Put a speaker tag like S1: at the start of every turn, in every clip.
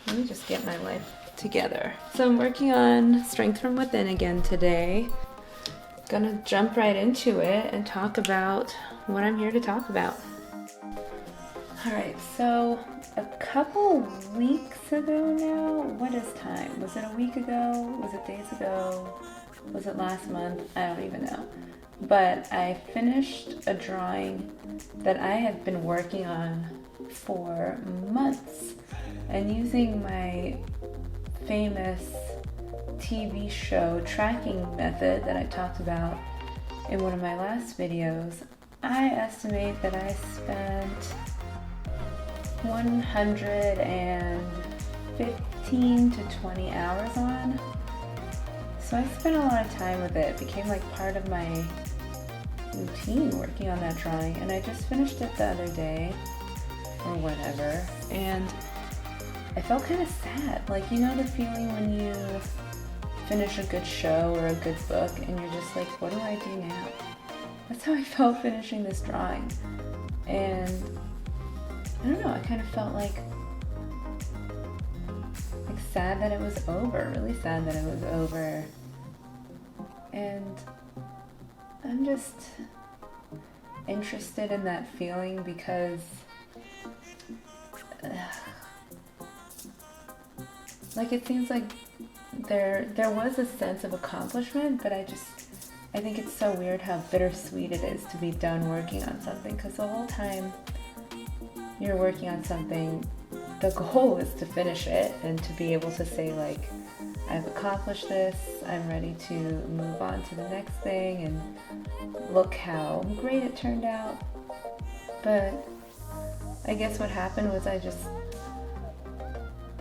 S1: Let me just get my life together. So I'm working on Strength from Within again today. Gonna jump right into it and talk about what I'm here to talk about. Alright, so a couple weeks ago now, what is time? Was it a week ago? Was it days ago? Was it last month? I don't even know. But I finished a drawing that I had been working on for months, and using my famous TV show tracking method that I talked about in one of my last videos, I estimate that I spent 115 to 20 hours on. So I spent a lot of time with it. It became like part of my routine working on that drawing, and I just finished it the other day or whatever, and I felt kind of sad. Like, you know the feeling when you finish a good show or a good book and you're just like, what do I do now? That's how I felt finishing this drawing. And I don't know, I kind of felt like sad that it was over, really sad that it was over. And I'm just interested in that feeling because like it seems like there was a sense of accomplishment, but I think it's so weird how bittersweet it is to be done working on something, because the whole time you're working on something, the goal is to finish it and to be able to say, like, I've accomplished this, I'm ready to move on to the next thing, and look how great it turned out. But I guess what happened was I just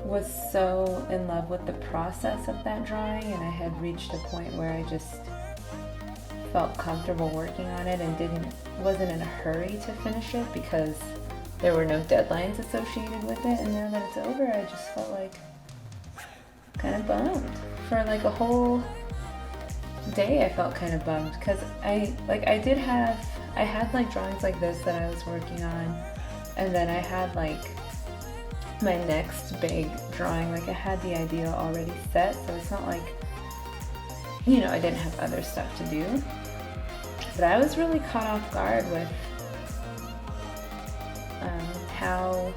S1: was so in love with the process of that drawing, and I had reached a point where I just felt comfortable working on it and wasn't in a hurry to finish it because there were no deadlines associated with it. And now that it's over, I just felt like kind of bummed. For like a whole day I felt kind of bummed, because I had like drawings like this that I was working on, and then I had like my next big drawing, like I had the idea already set, so it's not like, you know, I didn't have other stuff to do. But I was really caught off guard with how,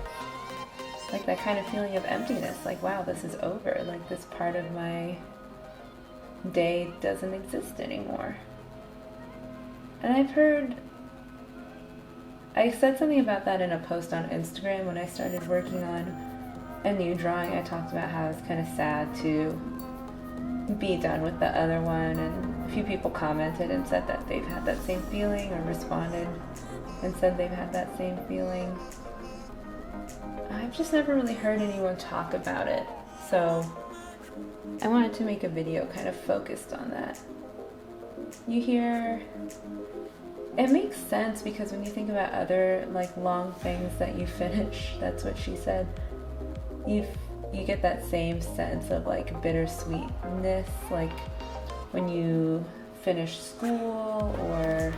S1: like, that kind of feeling of emptiness, like, wow, this is over, like this part of my day doesn't exist anymore. And I said something about that in a post on Instagram when I started working on a new drawing. I talked about how I was kind of sad to be done with the other one, and a few people commented and said that they've had that same feeling, or responded and said they've had that same feeling. I've just never really heard anyone talk about it, so I wanted to make a video kind of focused on that. It makes sense, because when you think about other like long things that you finish, that's what she said, you get that same sense of like bittersweetness, like when you finish school, or,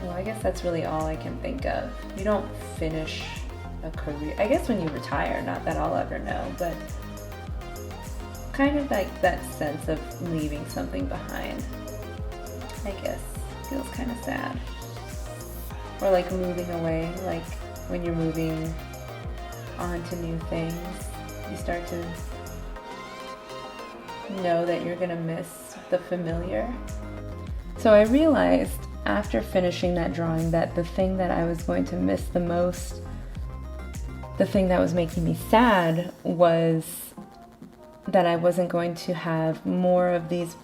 S1: well, I guess that's really all I can think of. You don't finish a career, I guess when you retire, not that I'll ever know, but kind of like that sense of leaving something behind, I guess, feels kind of sad. Or like moving away, like when you're moving on to new things, you start to know that you're gonna miss the familiar. So I realized after finishing that drawing that the thing that I was going to miss the most, the thing that was making me sad, was that I wasn't going to have more of these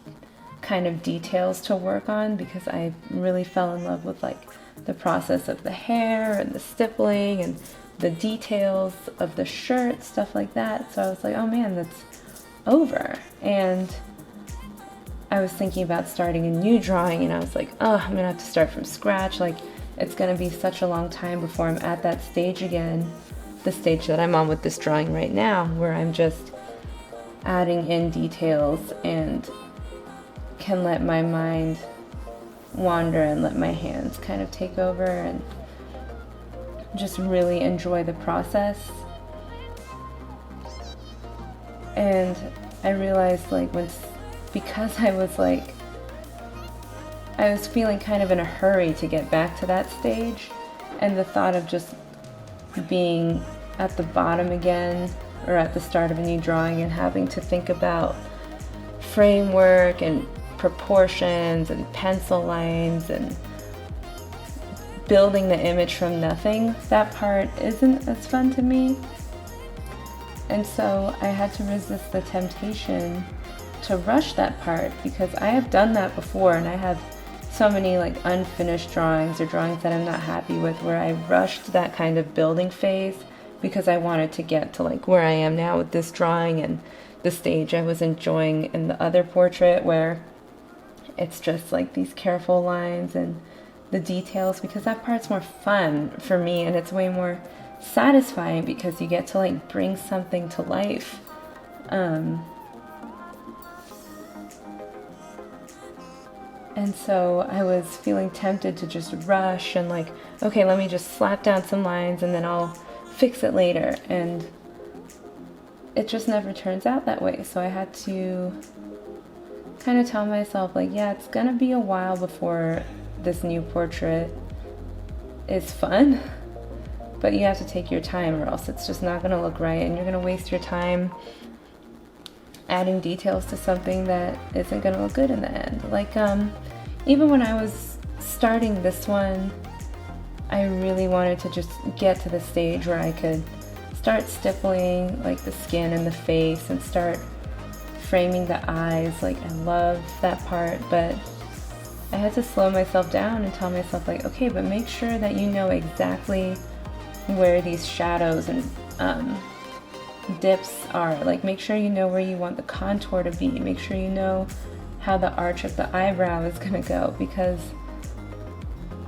S1: kind of details to work on, because I really fell in love with like the process of the hair and the stippling and the details of the shirt, stuff like that. So I was like, oh man, that's over. And I was thinking about starting a new drawing, and I was like, oh, I'm gonna have to start from scratch. Like, it's gonna be such a long time before I'm at that stage again, the stage that I'm on with this drawing right now, where I'm just adding in details and can let my mind wander and let my hands kind of take over and just really enjoy the process. And I realized like because I was feeling kind of in a hurry to get back to that stage, and the thought of just being at the bottom again or at the start of a new drawing and having to think about framework and proportions and pencil lines and building the image from nothing, that part isn't as fun to me. And so I had to resist the temptation to rush that part, because I have done that before, and I have so many like unfinished drawings or drawings that I'm not happy with where I rushed that kind of building phase because I wanted to get to like where I am now with this drawing and the stage I was enjoying in the other portrait, where it's just like these careful lines and the details, because that part's more fun for me and it's way more satisfying because you get to like bring something to life. And so I was feeling tempted to just rush and like, okay, let me just slap down some lines and then I'll fix it later. And it just never turns out that way. So I had to kind of tell myself like, yeah, it's gonna be a while before this new portrait is fun, but you have to take your time or else it's just not gonna look right, and you're gonna waste your time adding details to something that isn't gonna look good in the end. Like even when I was starting this one, I really wanted to just get to the stage where I could start stippling like the skin and the face and start framing the eyes. Like I love that part, but I had to slow myself down and tell myself like, okay, but make sure that you know exactly where these shadows and dips are. Like make sure you know where you want the contour to be. Make sure you know how the arch of the eyebrow is gonna go, because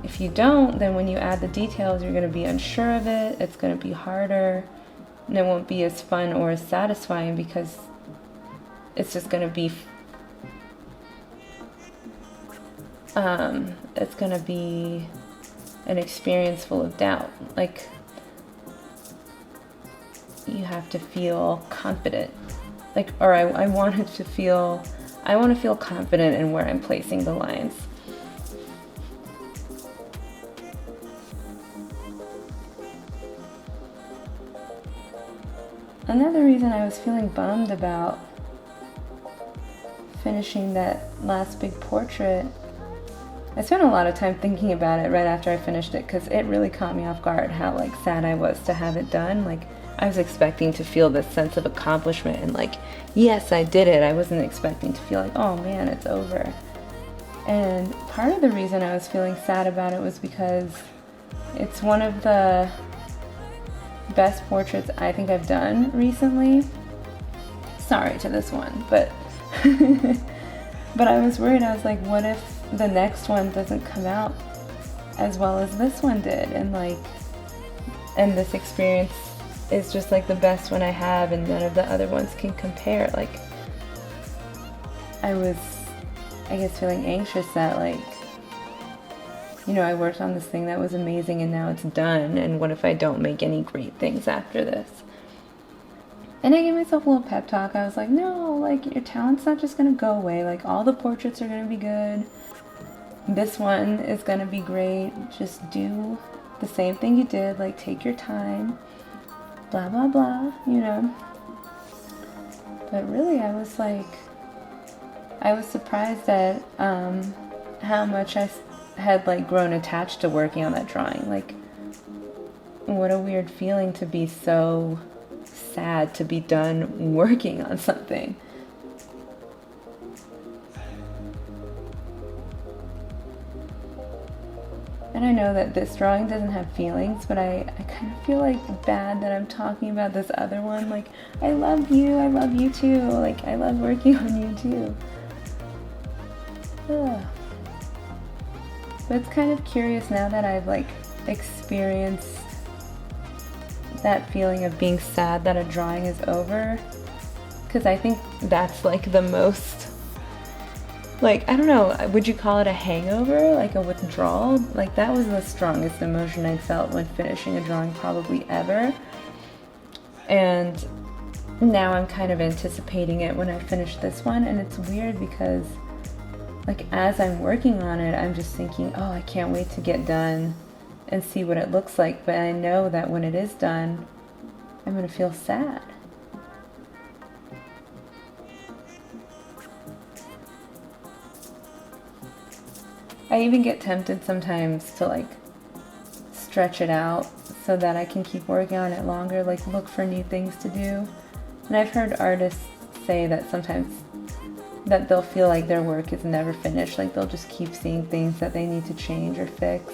S1: if you don't, then when you add the details, you're gonna be unsure of it. It's gonna be harder and it won't be as fun or as satisfying, because it's just gonna be it's gonna be an experience full of doubt. Like you have to feel confident, like, or I want to feel confident in where I'm placing the lines. Another reason I was feeling bummed about finishing that last big portrait, I spent a lot of time thinking about it right after I finished it, because it really caught me off guard how like sad I was to have it done. Like I was expecting to feel this sense of accomplishment and like, yes, I did it. I wasn't expecting to feel like, oh man, it's over. And part of the reason I was feeling sad about it was because it's one of the best portraits I think I've done recently. Sorry to this one, but but I was worried. I was like, what if the next one doesn't come out as well as this one did, and this experience is just like the best one I have and none of the other ones can compare. Like I was, I guess, feeling anxious that like, you know, I worked on this thing that was amazing and now it's done, and what if I don't make any great things after this? And I gave myself a little pep talk. I was like, no, like your talent's not just gonna go away. Like all the portraits are gonna be good. This one is gonna be great. Just do the same thing you did. Like take your time, blah, blah, blah, you know. But really I was surprised at how much I had like grown attached to working on that drawing. Like what a weird feeling to be so sad to be done working on something. And I know that this drawing doesn't have feelings, but I kind of feel like bad that I'm talking about this other one. Like, I love you too. Like, I love working on you too. Ugh. But it's kind of curious now that I've like experienced that feeling of being sad that a drawing is over, because I think that's like the most, like, I don't know, would you call it a hangover, like a withdrawal? Like that was the strongest emotion I felt when finishing a drawing probably ever. And now I'm kind of anticipating it when I finish this one, and it's weird because like as I'm working on it, I'm just thinking, oh, I can't wait to get done and see what it looks like, but I know that when it is done, I'm gonna feel sad. I even get tempted sometimes to like stretch it out so that I can keep working on it longer, like look for new things to do. And I've heard artists say that sometimes that they'll feel like their work is never finished, like they'll just keep seeing things that they need to change or fix.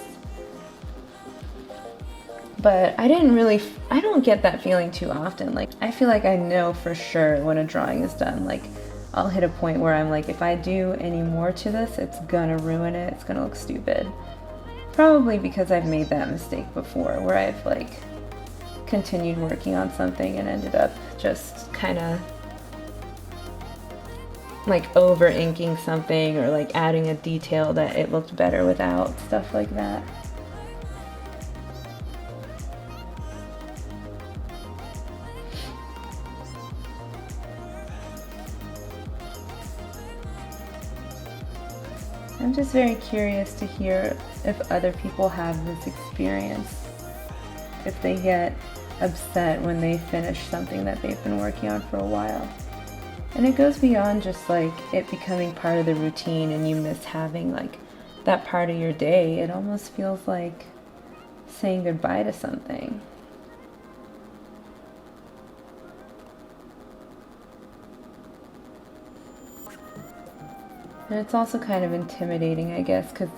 S1: But I don't get that feeling too often. Like I feel like I know for sure when a drawing is done. Like I'll hit a point where I'm like, if I do any more to this, it's gonna ruin it, it's gonna look stupid. Probably because I've made that mistake before, where I've like continued working on something and ended up just kind of like over inking something or like adding a detail that it looked better without, stuff like that. I'm just very curious to hear if other people have this experience, if they get upset when they finish something that they've been working on for a while. And it goes beyond just like it becoming part of the routine and you miss having like that part of your day. It almost feels like saying goodbye to something. And it's also kind of intimidating, I guess, because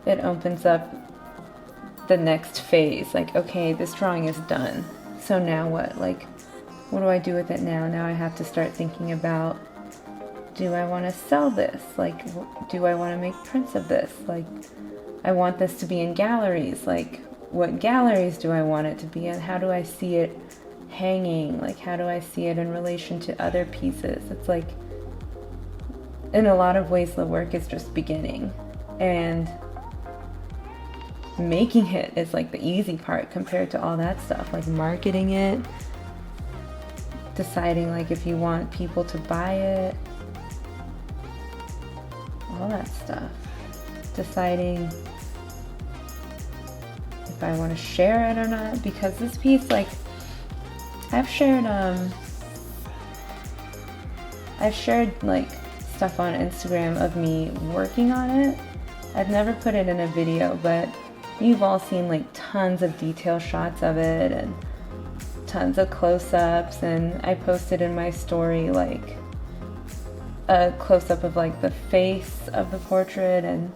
S1: it opens up the next phase. Like, okay, this drawing is done. So now what? Like, what do I do with it now? Now I have to start thinking about, do I want to sell this? Like, do I want to make prints of this? Like, I want this to be in galleries. Like, what galleries do I want it to be in? How do I see it hanging? Like, how do I see it in relation to other pieces? It's like, in a lot of ways, the work is just beginning, and making it is like the easy part compared to all that stuff, like marketing it, deciding like if you want people to buy it, all that stuff, deciding if I want to share it or not, because this piece, like, I've shared like stuff on Instagram of me working on it. I've never put it in a video, but you've all seen like tons of detail shots of it and tons of close-ups, and I posted in my story like a close-up of like the face of the portrait, and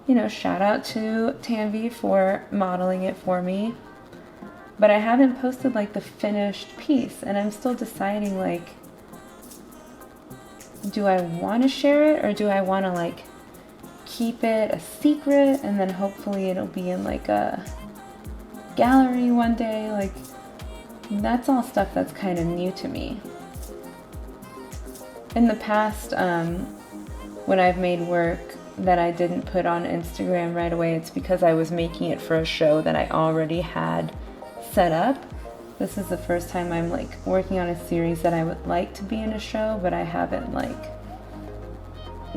S1: you know, shout out to Tanvi for modeling it for me. But I haven't posted like the finished piece, and I'm still deciding like, do I want to share it or do I want to like keep it a secret and then hopefully it'll be in like a gallery one day? Like, that's all stuff that's kind of new to me. In the past, when I've made work that I didn't put on Instagram right away, it's because I was making it for a show that I already had set up. This is the first time I'm like working on a series that I would like to be in a show, but I haven't like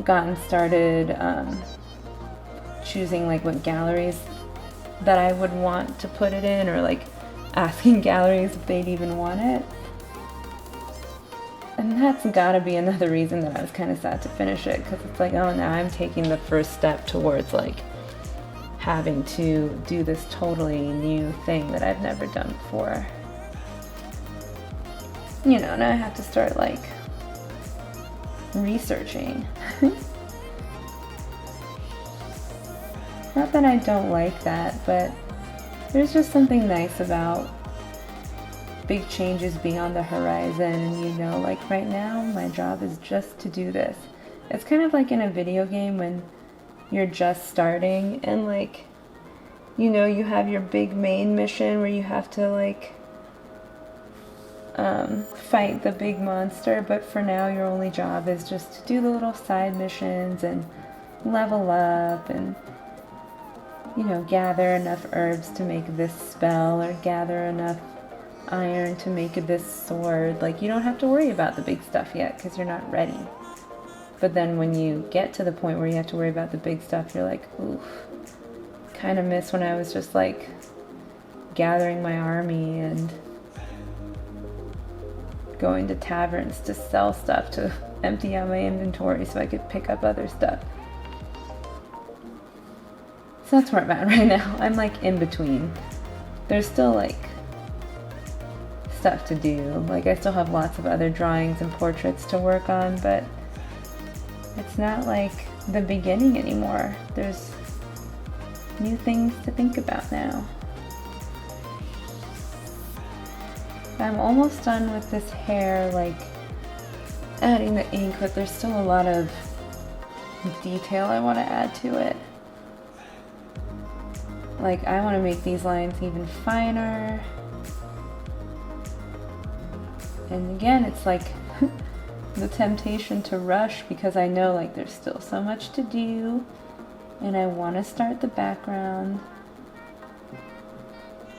S1: gotten started choosing like what galleries that I would want to put it in, or like asking galleries if they'd even want it. And that's gotta be another reason that I was kind of sad to finish it, because it's like, oh, now I'm taking the first step towards like having to do this totally new thing that I've never done before. You know, now I have to start like researching. Not that I don't like that, but there's just something nice about big changes beyond the horizon, and you know, like right now my job is just to do this. It's kind of like in a video game when you're just starting and like, you know, you have your big main mission where you have to like fight the big monster, but for now your only job is just to do the little side missions and level up and, you know, gather enough herbs to make this spell, or gather enough iron to make this sword. Like, you don't have to worry about the big stuff yet because you're not ready. But then when you get to the point where you have to worry about the big stuff, you're like, oof. Kind of miss when I was just like gathering my army and going to taverns to sell stuff to empty out my inventory so I could pick up other stuff. So that's where I'm at right now. I'm like in between. There's still like stuff to do. Like, I still have lots of other drawings and portraits to work on, but it's not like the beginning anymore. There's new things to think about now. I'm almost done with this hair, like adding the ink, but there's still a lot of detail I want to add to it. Like, I want to make these lines even finer. And again, it's like the temptation to rush because I know like there's still so much to do and I want to start the background.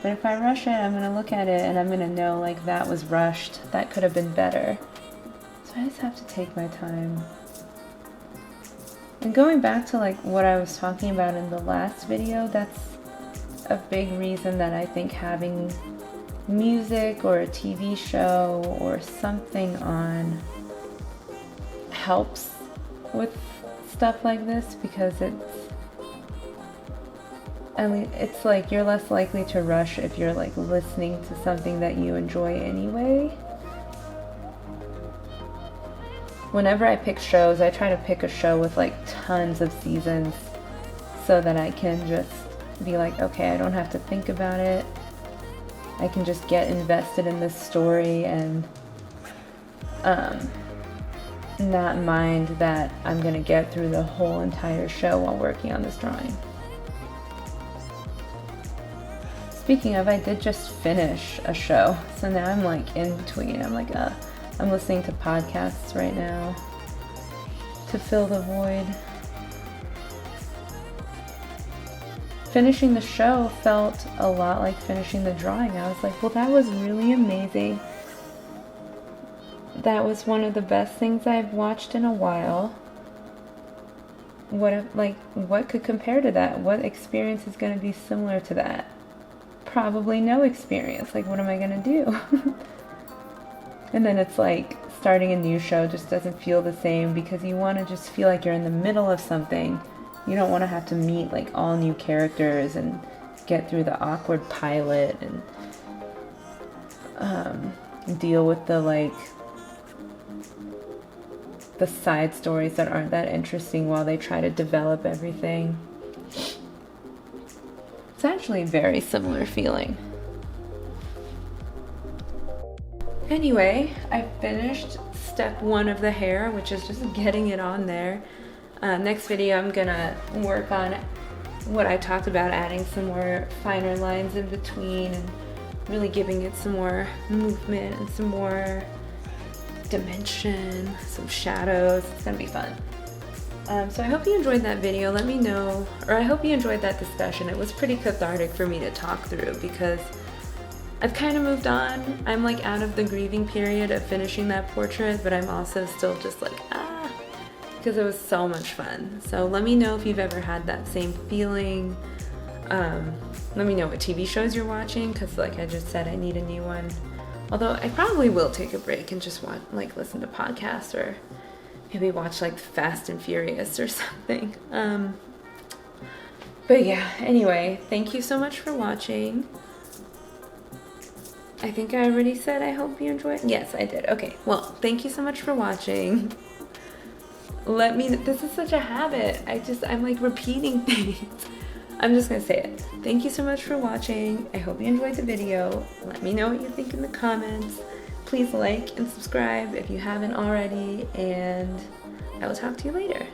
S1: But if I rush it, I'm going to look at it and I'm going to know like that was rushed. That could have been better. So I just have to take my time. And going back to like what I was talking about in the last video, that's a big reason that I think having music or a TV show or something on helps with stuff like this, because it's like you're less likely to rush if you're like listening to something that you enjoy anyway. Whenever I pick shows, I try to pick a show with like tons of seasons so that I can just be like, okay, I don't have to think about it. I can just get invested in this story and not mind that I'm gonna get through the whole entire show while working on this drawing. Speaking of, I did just finish a show, so now I'm like in between. I'm like, I'm listening to podcasts right now to fill the void. Finishing the show felt a lot like finishing the drawing. I was like, well, that was really amazing. That was one of the best things I've watched in a while. What could compare to that? What experience is going to be similar to that? Probably no experience. Like, what am I going to do? And then it's like starting a new show just doesn't feel the same because you want to just feel like you're in the middle of something. You don't want to have to meet like all new characters and get through the awkward pilot and deal with the side stories that aren't that interesting while they try to develop everything. It's actually a very similar feeling. Anyway, I finished step 1 of the hair, which is just getting it on there. Next video I'm gonna work on what I talked about, adding some more finer lines in between and really giving it some more movement and some more dimension, some shadows. It's gonna be fun. So I hope you enjoyed that video. Let me know, or I hope you enjoyed that discussion. It was pretty cathartic for me to talk through because I've kind of moved on. I'm like out of the grieving period of finishing that portrait, but I'm also still just like, because it was so much fun. So let me know if you've ever had that same feeling. Let me know what TV shows you're watching, because like I just said, I need a new one. Although I probably will take a break and just listen to podcasts or maybe watch like Fast and Furious or something. But yeah, anyway, thank you so much for watching. I think I already said I hope you enjoyed. Yes, I did. Okay, well, thank you so much for watching. This is such a habit. I'm like repeating things. I'm just gonna say it. Thank you so much for watching. I hope you enjoyed the video. Let me know what you think in the comments. Please like and subscribe if you haven't already, and I will talk to you later.